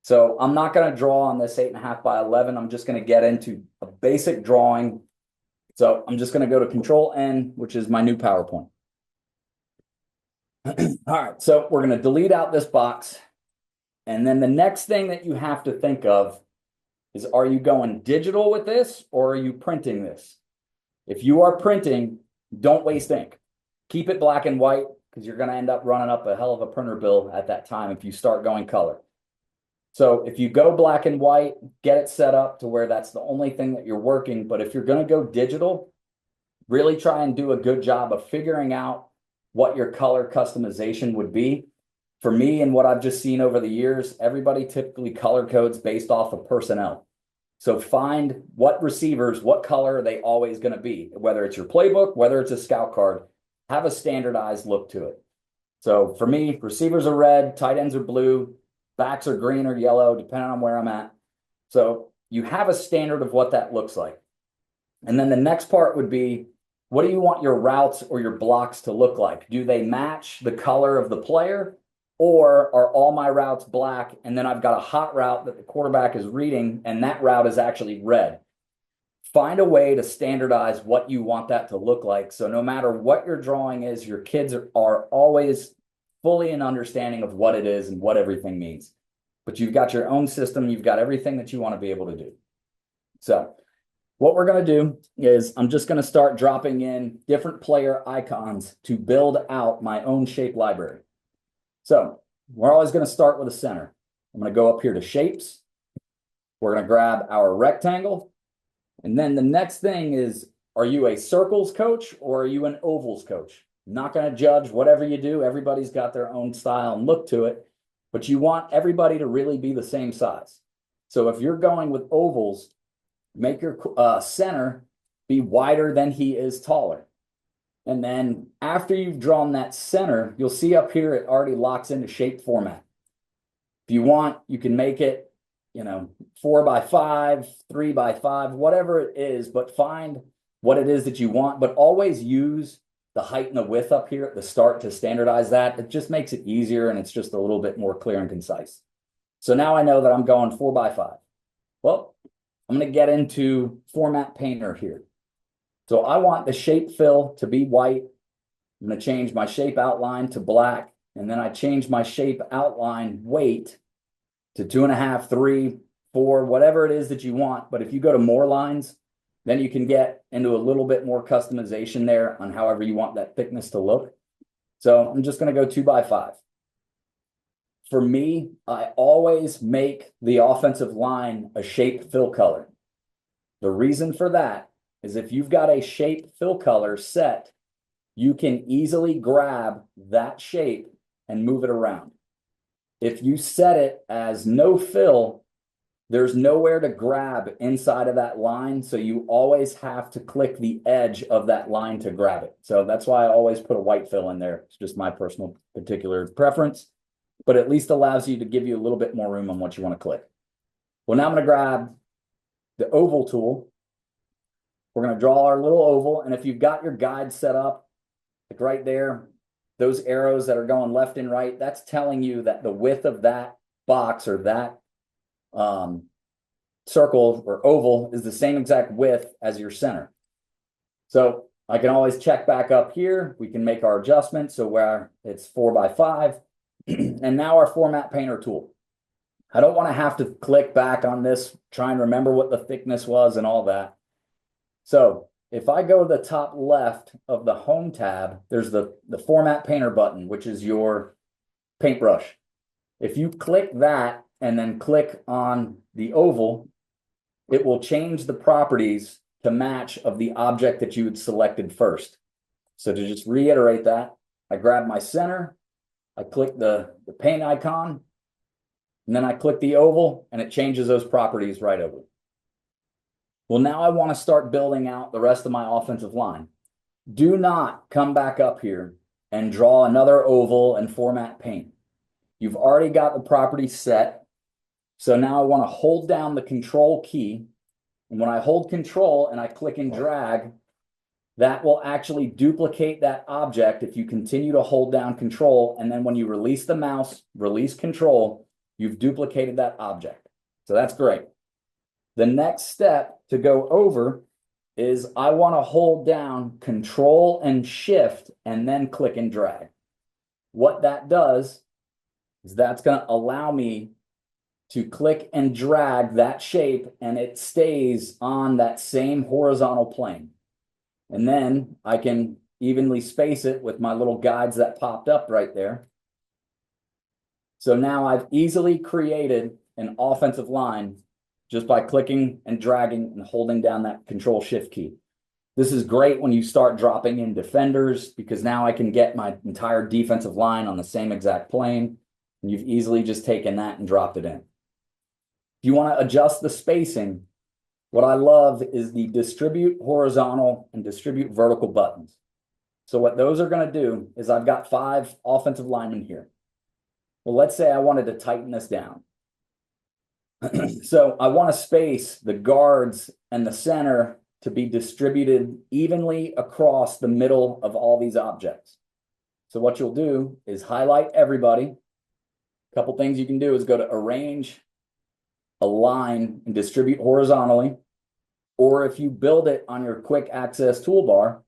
So I'm not going to draw on this 8.5 by 11. I'm just going to get into a basic drawing. So I'm just going to go to Control N, which is my new PowerPoint. All right, so we're going to delete out this box. And then the next thing that you have to think of is, are you going digital with this or are you printing this? If you are printing, don't waste ink. Keep it black and white because you're going to end up running up a hell of a printer bill at that time if you start going color. So if you go black and white, get it set up to where that's the only thing that you're working. But if you're going to go digital, really try and do a good job of figuring out what your color customization would be. For me and what I've just seen over the years, everybody typically color codes based off of personnel. So find what receivers, what color are they always going to be, whether it's your playbook, whether it's a scout card, have a standardized look to it. So for me, receivers are red, tight ends are blue, backs are green or yellow, depending on where I'm at. So you have a standard of what that looks like. And then the next part would be, what do you want your routes or your blocks to look like? Do they match the color of the player? Or are all my routes black and then I've got a hot route that the quarterback is reading and that route is actually red? Find a way to standardize what you want that to look like. So no matter what your drawing is, your kids are always fully in understanding of what it is and what everything means. But you've got your own system. You've got everything that you want to be able to do. So what we're going to do is I'm just going to start dropping in different player icons to build out my own shape library. So we're always going to start with a center. I'm going to go up here to shapes. We're going to grab our rectangle. And then the next thing is, are you a circles coach or are you an ovals coach? I'm not going to judge whatever you do. Everybody's got their own style and look to it, but you want everybody to really be the same size. So if you're going with ovals, make your center be wider than he is taller. And then after you've drawn that center, you'll see up here, it already locks into shape format. If you want, you can make it, 4 by 5, 3 by 5, whatever it is, but find what it is that you want, but always use the height and the width up here at the start to standardize that. It just makes it easier and it's just a little bit more clear and concise. So now I know that I'm going 4 by 5. Well, I'm going to get into Format Painter here. So I want the shape fill to be white. I'm going to change my shape outline to black. And then I change my shape outline weight to 2.5, 3, 4, whatever it is that you want. But if you go to more lines, then you can get into a little bit more customization there on however you want that thickness to look. So I'm just going to go 2 by 5. For me, I always make the offensive line a shape fill color. The reason for that is if you've got a shape fill color set, you can easily grab that shape and move it around. If you set it as no fill, there's nowhere to grab inside of that line. So you always have to click the edge of that line to grab it. So that's why I always put a white fill in there. It's just my personal particular preference, but at least allows you to give you a little bit more room on what you want to click. Well, now I'm going to grab the oval tool. We're going to draw our little oval. And if you've got your guide set up, like right there, those arrows that are going left and right, that's telling you that the width of that box or that circle or oval is the same exact width as your center. So I can always check back up here. We can make our adjustment. So where it's 4 by 5 and now our Format Painter tool. I don't want to have to click back on this, try and remember what the thickness was and all that. So if I go to the top left of the Home tab, there's the Format Painter button, which is your paintbrush. If you click that and then click on the oval, it will change the properties to match of the object that you had selected first. So to just reiterate that, I grab my center, I click the paint icon, and then I click the oval, and it changes those properties right over. Well, now I want to start building out the rest of my offensive line. Do not come back up here and draw another oval and format paint. You've already got the properties set. So now I want to hold down the control key. And when I hold control and I click and drag, that will actually duplicate that object if you continue to hold down control. And then when you release the mouse, release control, You've duplicated that object. So that's great. The next step to go over is I want to hold down Control and Shift and then click and drag. What that does is that's going to allow me to click and drag that shape and it stays on that same horizontal plane. And then I can evenly space it with my little guides that popped up right there. So now I've easily created an offensive line just by clicking and dragging and holding down that Control Shift key. This is great when you start dropping in defenders because now I can get my entire defensive line on the same exact plane. And you've easily just taken that and dropped it in. If you want to adjust the spacing, what I love is the distribute horizontal and distribute vertical buttons. So what those are going to do is I've got 5 offensive linemen here. Well, let's say I wanted to tighten this down. So I want to space the guards and the center to be distributed evenly across the middle of all these objects. So what you'll do is highlight everybody. A couple things you can do is go to Arrange, Align, and Distribute horizontally. Or if you build it on your quick access toolbar,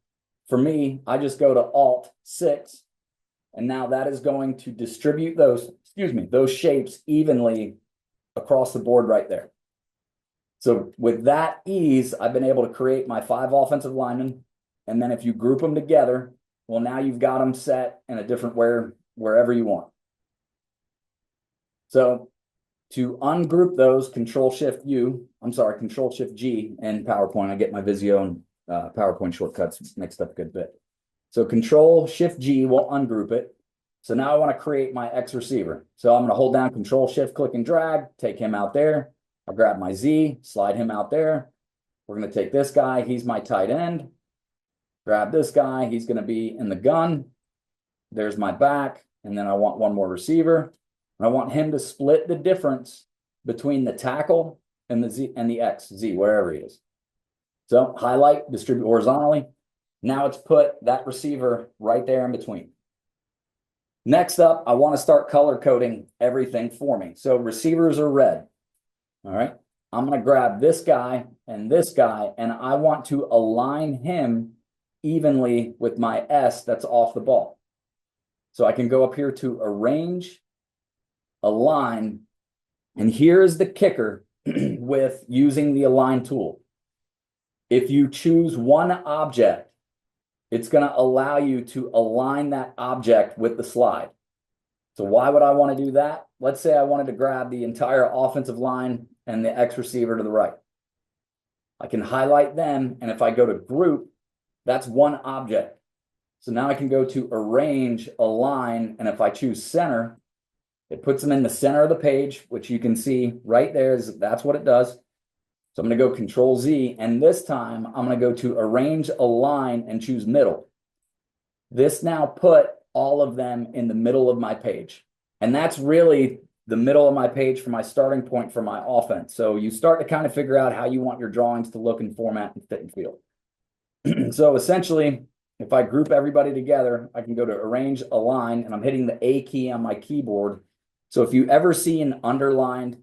for me, I just go to Alt-6, and now that is going to distribute those shapes evenly across the board right there. So with that ease, I've been able to create my 5 offensive linemen. And then if you group them together, well, now you've got them set in a different wherever you want. So to ungroup those, Control Shift G in PowerPoint. I get my Visio and PowerPoint shortcuts mixed up a good bit. So Control Shift G will ungroup it. So now I want to create my X receiver. So I'm going to hold down Control Shift, click and drag, take him out there. I grab my Z, slide him out there. We're going to take this guy. He's my tight end. Grab this guy. He's going to be in the gun. There's my back. And then I want one more receiver. And I want him to split the difference between the tackle and the Z and the X, Z, wherever he is. So highlight, distribute horizontally. Now it's put that receiver right there in between. Next up, I want to start color coding everything for me. So receivers are red. All right. I'm going to grab this guy, and I want to align him evenly with my S that's off the ball. So I can go up here to Arrange, Align, and here is the kicker with using the Align tool. If you choose one object, it's going to allow you to align that object with the slide. So why would I want to do that? Let's say I wanted to grab the entire offensive line and the X receiver to the right. I can highlight them, and if I go to Group, that's one object. So now I can go to Arrange, Align, and if I choose Center, it puts them in the center of the page, which you can see right there. That's what it does. So I'm going to go Control Z, and this time I'm going to go to Arrange, Align, and choose Middle. This now put all of them in the middle of my page. And that's really the middle of my page for my starting point for my offense. So you start to kind of figure out how you want your drawings to look and format and fit and feel. So essentially, if I group everybody together, I can go to Arrange, Align, and I'm hitting the A key on my keyboard. So if you ever see an underlined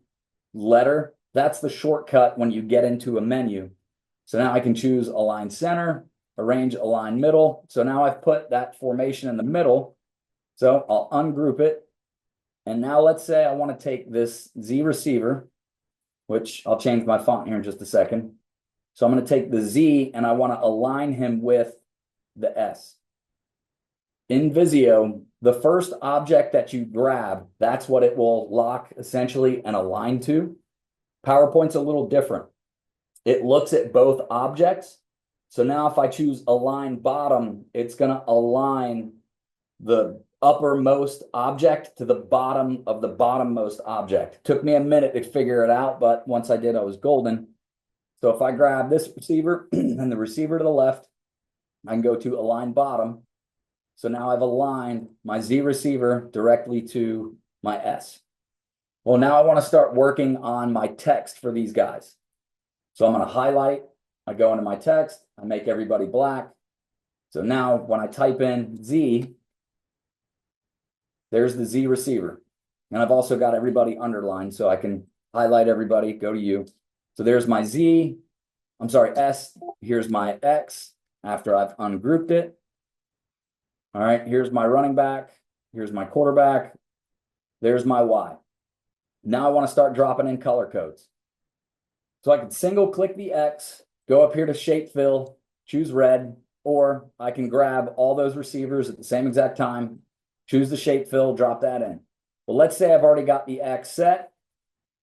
letter, that's the shortcut when you get into a menu. So now I can choose Align Center, Arrange, Align Middle. So now I've put that formation in the middle. So I'll ungroup it. And now let's say I want to take this Z receiver, which I'll change my font here in just a second. So I'm going to take the Z and I want to align him with the S. In Visio, the first object that you grab, that's what it will lock essentially and align to. PowerPoint's a little different. It looks at both objects. So now if I choose Align Bottom, it's going to align the uppermost object to the bottom of the bottommost object. Took me a minute to figure it out, but once I did, I was golden. So if I grab this receiver and the receiver to the left, I can go to Align Bottom. So now I've aligned my Z receiver directly to my S. Well, now I want to start working on my text for these guys. So I'm going to highlight, I go into my text, I make everybody black. So now when I type in Z, there's the Z receiver. And I've also got everybody underlined so I can highlight everybody, go to you. So there's my Z, I'm sorry, S, here's my X after I've ungrouped it. All right, here's my running back, here's my quarterback, there's my Y. Now I want to start dropping in color codes. So I can single click the X, go up here to shape fill, choose red, or I can grab all those receivers at the same exact time, choose the shape fill, drop that in. Well, let's say I've already got the X set.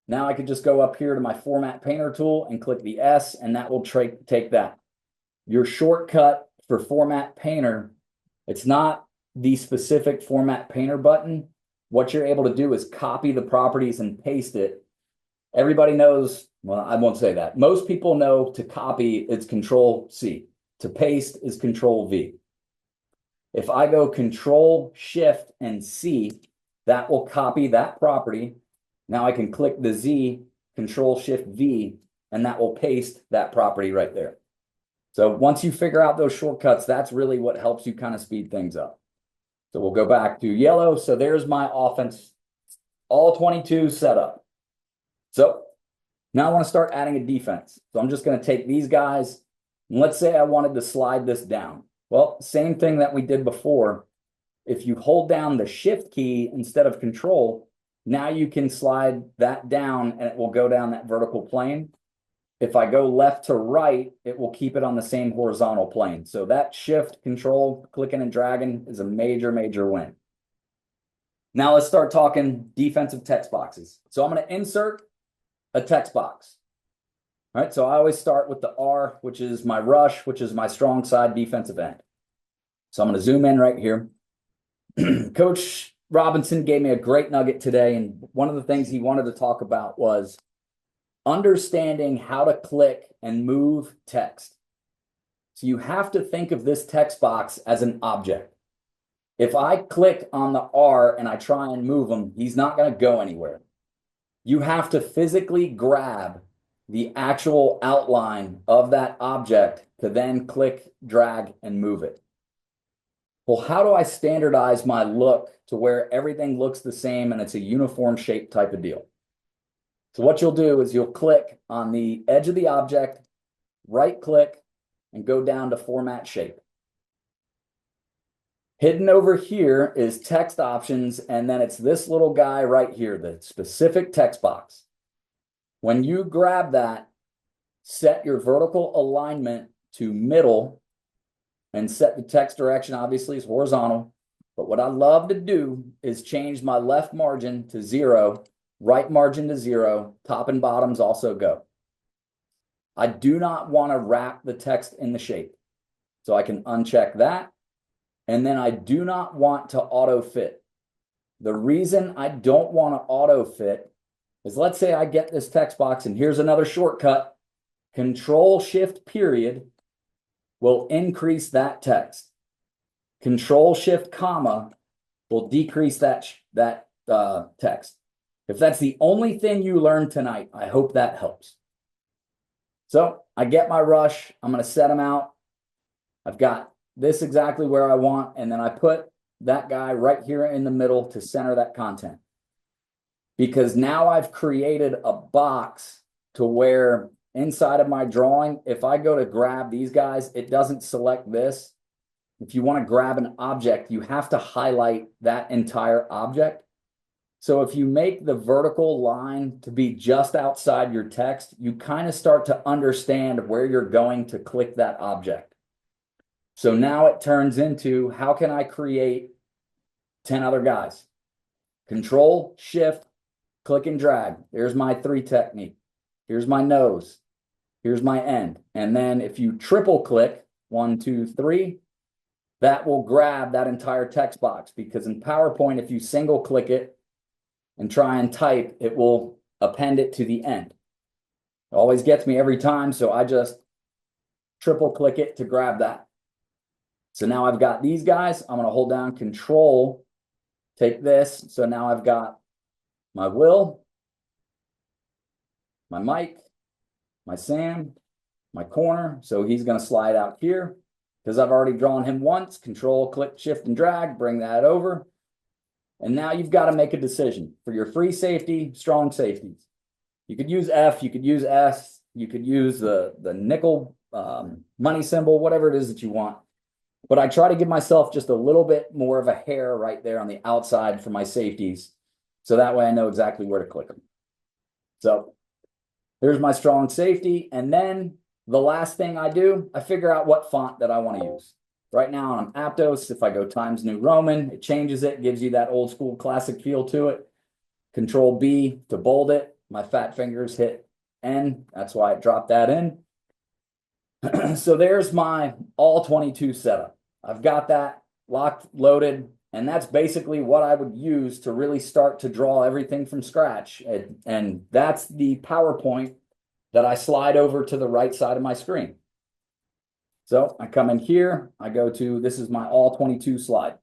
Now I could just go up here to my format painter tool and click the S, and that will take that. Your shortcut for format painter, it's not the specific format painter button. What you're able to do is copy the properties and paste it. Everybody knows, well, I won't say that. Most people know to copy, it's Control C. To paste is Control V. If I go Control Shift and C, that will copy that property. Now I can click the Z, Control Shift V, and that will paste that property right there. So once you figure out those shortcuts, that's really what helps you kind of speed things up. So we'll go back to yellow. So there's my offense, all 22 set up. So now I want to start adding a defense. So I'm just going to take these guys, and let's say I wanted to slide this down. Well, same thing that we did before. If you hold down the Shift key instead of Control, now you can slide that down and it will go down that vertical plane. If I go left to right, it will keep it on the same horizontal plane. So that Shift, Control, clicking and dragging is a major, major win. Now let's start talking defensive text boxes. So I'm going to insert a text box. All right, so I always start with the R, which is my rush, which is my strong side defensive end. So I'm going to zoom in right here. Coach Robinson gave me a great nugget today, and one of the things he wanted to talk about was understanding how to click and move text. So you have to think of this text box as an object. If I click on the R and I try and move him, he's not going to go anywhere. You have to physically grab the actual outline of that object to then click, drag, and move it. Well, how do I standardize my look to where everything looks the same and it's a uniform shape type of deal? So what you'll do is you'll click on the edge of the object, right click, and go down to Format Shape. Hidden over here is text options, and then it's this little guy right here, the specific text box. When you grab that, set your vertical alignment to middle and set the text direction, obviously it's horizontal. But what I love to do is change my left margin to 0, right margin to 0, top and bottoms also go. I do not want to wrap the text in the shape. So I can uncheck that. And then I do not want to auto fit. The reason I don't want to auto fit is, let's say I get this text box, and here's another shortcut. Control Shift period will increase that text. Control Shift comma will decrease that text. If that's the only thing you learned tonight, I hope that helps. So I get my rush. I'm going to set them out. I've got this exactly where I want, and then I put that guy right here in the middle to center that content. Because now I've created a box to where inside of my drawing, if I go to grab these guys, it doesn't select this. If you want to grab an object, you have to highlight that entire object. So if you make the vertical line to be just outside your text, you kind of start to understand where you're going to click that object. So now it turns into, how can I create 10 other guys? Control, Shift, click and drag. There's my 3 technique. Here's my nose. Here's my end. And then if you triple click, 1, 2, 3, that will grab that entire text box, because in PowerPoint, if you single click it and try and type, it will append it to the end. It always gets me every time, so I just triple click it to grab that. So now I've got these guys. I'm going to hold down Control, take this. So now I've got my Will, my Mike, my Sam, my corner. So he's going to slide out here because I've already drawn him once. Control, click, Shift, and drag, bring that over. And now you've got to make a decision for your free safety, strong safeties. You could use F, you could use S, you could use the nickel money symbol, whatever it is that you want. But I try to give myself just a little bit more of a hair right there on the outside for my safeties. So that way I know exactly where to click them. So there's my strong safety. And then the last thing I do, I figure out what font that I want to use. Right now on Aptos, if I go Times New Roman, it changes it, gives you that old school classic feel to it. Control B to bold it. My fat fingers hit N. That's why I dropped that in. So there's my all 22 setup. I've got that locked, loaded, and that's basically what I would use to really start to draw everything from scratch. And that's the PowerPoint that I slide over to the right side of my screen. So I come in here, I go to, this is my all 22 slide.